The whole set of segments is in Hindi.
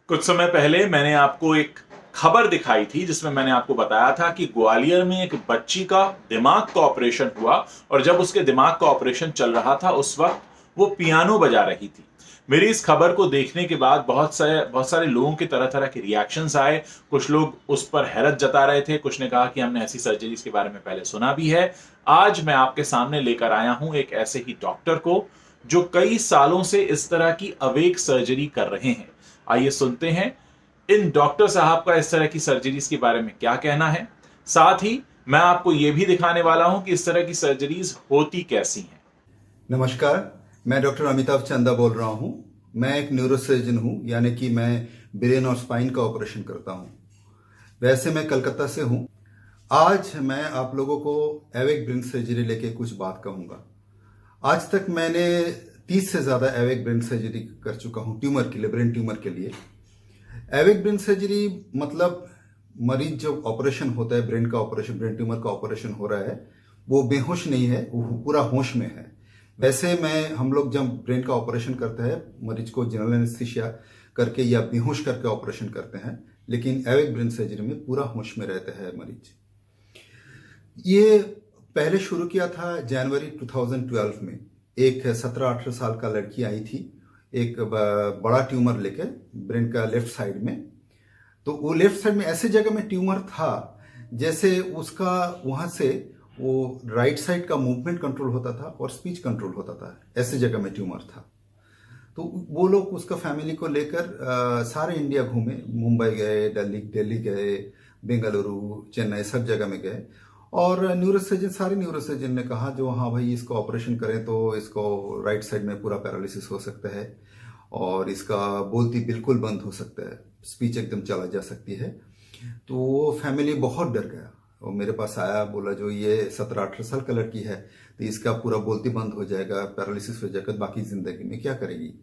कुछ समय पहले मैंने आपको एक खबर दिखाई थी जिसमें मैंने आपको बताया था कि ग्वालियर में एक बच्ची का दिमाग का ऑपरेशन हुआ और जब उसके दिमाग का ऑपरेशन चल रहा था उस वक्त वो पियानो बजा रही थी। मेरी इस खबर को देखने के बाद बहुत सारे लोगों के तरह तरह के रिएक्शंस आए। कुछ लोग उस पर हैरत जता रहे थे, कुछ ने कहा कि हमने ऐसी सर्जरीज के बारे में पहले सुना भी है। आज मैं आपके सामने लेकर आया हूं एक ऐसे ही डॉक्टर को जो कई सालों से इस तरह की अवेक सर्जरी कर रहे हैं। आइए सुनते हैं इन डॉक्टर साहब का इस तरह की सर्जरीज के बारे में क्या कहना है। साथ ही मैं आपको यह भी दिखाने वाला हूं कि इस तरह की सर्जरीज होती कैसी हैं। नमस्कार, मैं डॉक्टर अमिताभ चंदा बोल रहा हूं। मैं एक न्यूरोसर्जन हूं, यानी कि मैं ब्रेन और स्पाइन का ऑपरेशन करता हूं। वैसे मैं कलकत्ता से हूं। आज मैं आप लोगों को एवेक ब्रेन सर्जरी लेके कुछ बात कहूंगा। आज तक मैंने 30 से ज़्यादा एवेक ब्रेन सर्जरी कर चुका हूं, ट्यूमर के लिए, ब्रेन ट्यूमर के लिए। एवेक ब्रेन सर्जरी मतलब मरीज जो ऑपरेशन होता है, ब्रेन का ऑपरेशन, ब्रेन ट्यूमर का ऑपरेशन हो रहा है, वो बेहोश नहीं है, वो पूरा होश में है। वैसे हम लोग जब ब्रेन का ऑपरेशन करते हैं, मरीज को जनरल एनेस्थीसिया करके या बेहोश करके ऑपरेशन करते हैं, लेकिन एवेक ब्रेन सर्जरी में पूरा होश में रहता है मरीज। ये पहले शुरू किया था जनवरी 2012 में। एक 17-18 साल का लड़की आई थी, एक बड़ा ट्यूमर लेके ब्रेन का लेफ्ट साइड में। तो वो लेफ्ट साइड में ऐसे जगह में ट्यूमर था जैसे उसका वहां से वो राइट साइड का मूवमेंट कंट्रोल होता था और स्पीच कंट्रोल होता था। ऐसे जगह में ट्यूमर था। तो वो लोग उसका फैमिली को लेकर सारे इंडिया घूमे, मुंबई गए, दिल्ली गए, बेंगलुरु, चेन्नई, सब जगह में गए। और सारे न्यूरोसर्जन ने कहा जो हाँ भाई, इसको ऑपरेशन करें तो इसको राइट साइड में पूरा पैरालिसिस हो सकता है और इसका बोलती बिल्कुल बंद हो सकता है, स्पीच एकदम चला जा सकती है। तो वो फैमिली बहुत डर गया और मेरे पास आया, बोला जो ये 17-18 साल का लड़की है तो इसका पूरा बोलती बंद हो जाएगा, पैरालिसिस हो जाएगा, बाकी जिंदगी में क्या करेगी।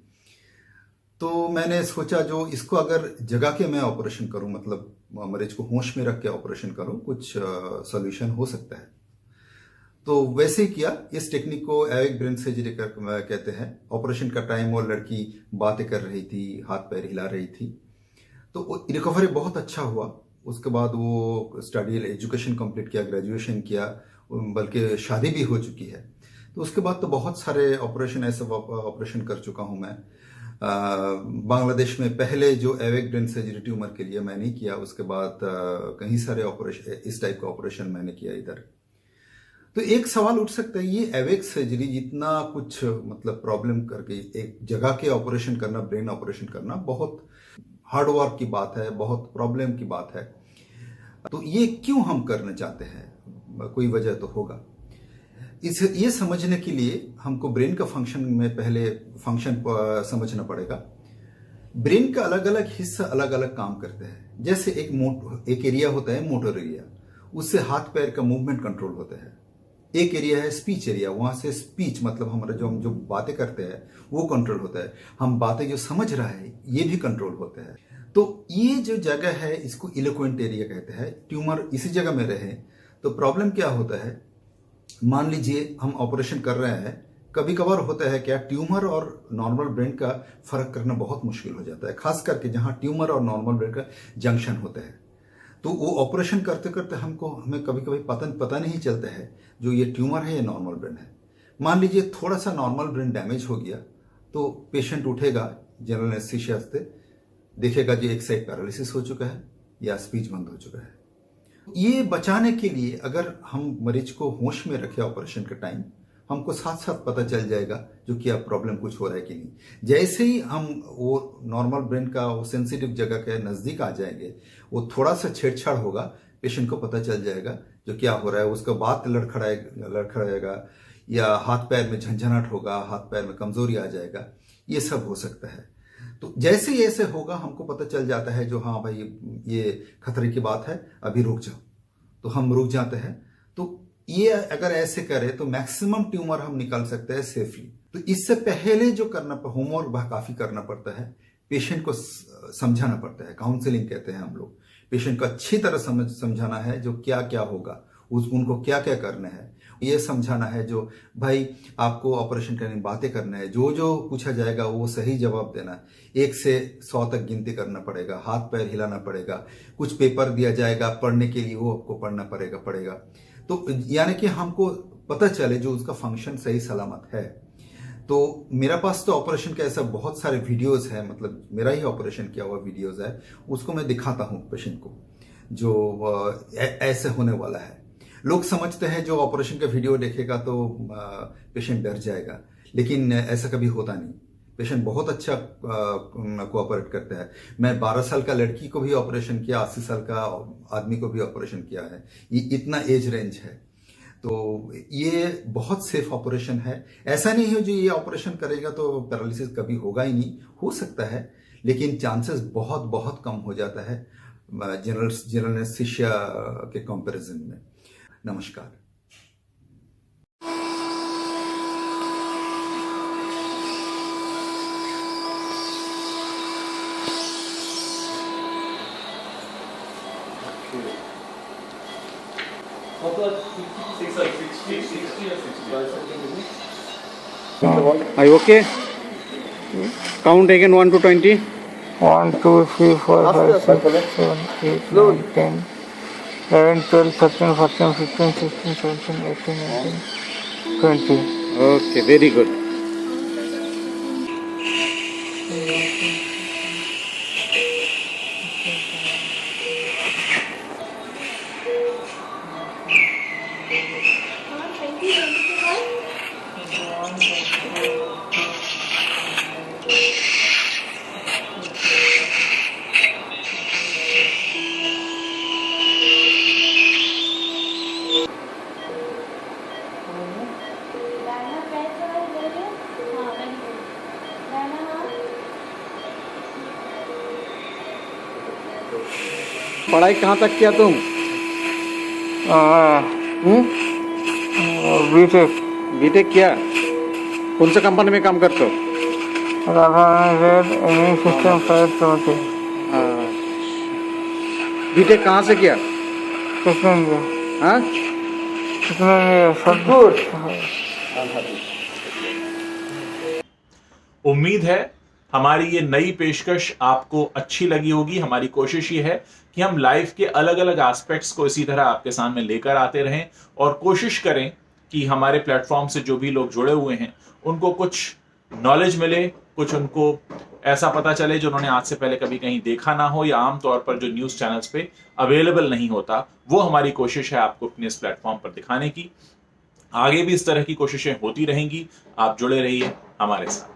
तो मैंने सोचा जो इसको अगर जगा के मैं ऑपरेशन करूं, मतलब मरीज को होश में रख के ऑपरेशन करूं, कुछ सोल्यूशन हो सकता है। तो वैसे ही किया। इस टेक्निक को एवेक ब्रेन सर्जरी कहते हैं। ऑपरेशन का टाइम वो लड़की बातें कर रही थी, हाथ पैर हिला रही थी, तो रिकवरी बहुत अच्छा हुआ। उसके बाद वो स्टडी एजुकेशन कंप्लीट किया, ग्रेजुएशन किया, बल्कि शादी भी हो चुकी है। तो उसके बाद तो बहुत सारे ऑपरेशन, ऐसे ऑपरेशन कर चुका हूं मैं। बांग्लादेश में पहले जो एवेक ब्रेन सर्जरी ट्यूमर के लिए मैंने किया, उसके बाद कई सारे ऑपरेशन, इस टाइप का ऑपरेशन मैंने किया इधर। तो एक सवाल उठ सकता है, ये एवेक सर्जरी जितना कुछ मतलब प्रॉब्लम करके एक जगह के ऑपरेशन करना, ब्रेन ऑपरेशन करना, बहुत हार्ड वर्क की बात है, बहुत प्रॉब्लम की बात है। तो ये क्यों हम करना चाहते हैं, कोई वजह तो होगा। ये समझने के लिए हमको ब्रेन का फंक्शन में पहले फंक्शन समझना पड़ेगा। ब्रेन का अलग अलग हिस्सा अलग अलग काम करते हैं। जैसे एक एरिया होता है मोटर एरिया, उससे हाथ पैर का मूवमेंट कंट्रोल होता है। एक एरिया है स्पीच एरिया, वहां से स्पीच मतलब हमारा जो हम जो बातें करते हैं वो कंट्रोल होता है। हम बातें जो समझ रहा है ये भी कंट्रोल होता है। तो ये जो जगह है इसको इलोक्वेंट एरिया कहते हैं। ट्यूमर इसी जगह में रहे तो प्रॉब्लम क्या होता है, मान लीजिए हम ऑपरेशन कर रहे हैं, कभी कभार होता है क्या, ट्यूमर और नॉर्मल ब्रेन का फर्क करना बहुत मुश्किल हो जाता है, खास करके जहां ट्यूमर और नॉर्मल ब्रेन का जंक्शन होता है। तो वो ऑपरेशन करते करते हमें कभी कभी पता नहीं चलता है जो ये ट्यूमर है या नॉर्मल ब्रेन है। मान लीजिए थोड़ा सा नॉर्मल ब्रेन डैमेज हो गया तो पेशेंट उठेगा जनरल एनेस्थीसिया से, देखेगा कि एक साइड पैरालिसिस हो चुका है या स्पीच बंद हो चुका है। ये बचाने के लिए अगर हम मरीज को होश में रखे ऑपरेशन के टाइम, हमको साथ साथ पता चल जाएगा जो क्या प्रॉब्लम कुछ हो रहा है कि नहीं। जैसे ही हम वो नॉर्मल ब्रेन का वो सेंसिटिव जगह के नजदीक आ जाएंगे, वो थोड़ा सा छेड़छाड़ होगा, पेशेंट को पता चल जाएगा जो क्या हो रहा है। उसका बात लड़खड़ाएगा या हाथ पैर में झंझनाहट होगा, हाथ पैर में कमजोरी आ जाएगा, ये सब हो सकता है। तो जैसे ही ऐसे होगा हमको पता चल जाता है जो हाँ भाई ये खतरे की बात है, अभी रुक जाओ, तो हम रुक जाते हैं। तो ये अगर ऐसे करें तो मैक्सिमम ट्यूमर हम निकाल सकते हैं सेफली। तो इससे पहले जो करना, होमवर्क काफी करना पड़ता है, पेशेंट को समझाना पड़ता है, काउंसलिंग कहते हैं हम लोग। पेशेंट को अच्छी तरह समझाना है जो क्या क्या होगा, उनको क्या क्या करना है। ये समझाना है जो भाई आपको ऑपरेशन करने बातें करना है, जो जो पूछा जाएगा वो सही जवाब देना है। 1 से 100 तक गिनती करना पड़ेगा, हाथ पैर हिलाना पड़ेगा, कुछ पेपर दिया जाएगा पढ़ने के लिए, वो आपको पढ़ना पड़ेगा। तो यानी कि हमको पता चले जो उसका फंक्शन सही सलामत है। तो मेरे पास तो ऑपरेशन के ऐसा बहुत सारे वीडियोस है, मतलब मेरा ही ऑपरेशन किया हुआ वीडियोस है, उसको मैं दिखाता हूँ पेशेंट को जो ऐसे होने वाला है। लोग समझते हैं जो ऑपरेशन का वीडियो देखेगा तो पेशेंट डर जाएगा, लेकिन ऐसा कभी होता नहीं। पेशेंट बहुत अच्छा कोऑपरेट करता है। मैं 12 साल का लड़की को भी ऑपरेशन किया, 80 साल का आदमी को भी ऑपरेशन किया है। ये इतना एज रेंज है, तो ये बहुत सेफ ऑपरेशन है। ऐसा नहीं है जो ये ऑपरेशन करेगा तो पैरालिसिस कभी होगा ही नहीं, हो सकता है, लेकिन चांसेस बहुत बहुत कम हो जाता है जनरल एनेस्थीसिया के कंपैरिजन में। नमस्कार। Are you okay? Count again 1 to 20. 1, 2, 3, 4, 5, 6, 7, 8, 9, 10, 11, 12, 13, 14, 15, 16, 17, 18, 19, 20. Okay, very good. पढ़ाई कहाँ तक किया तुम? बीटेक बीटेक किया? कौन से कंपनी में काम करते हो? सिस्टम फायर बीटेक कहाँ से किया? हाँ? उम्मीद है हमारी ये नई पेशकश आपको अच्छी लगी होगी। हमारी कोशिश ये है कि हम लाइफ के अलग अलग एस्पेक्ट्स को इसी तरह आपके सामने लेकर आते रहें और कोशिश करें कि हमारे प्लेटफॉर्म से जो भी लोग जुड़े हुए हैं उनको कुछ नॉलेज मिले, कुछ उनको ऐसा पता चले जो उन्होंने आज से पहले कभी कहीं देखा ना हो या आमतौर पर जो न्यूज़ चैनल्स पे अवेलेबल नहीं होता। वो हमारी कोशिश है आपको अपने इस प्लेटफॉर्म पर दिखाने की। आगे भी इस तरह की कोशिशें होती रहेंगी। आप जुड़े रहिए हमारे साथ।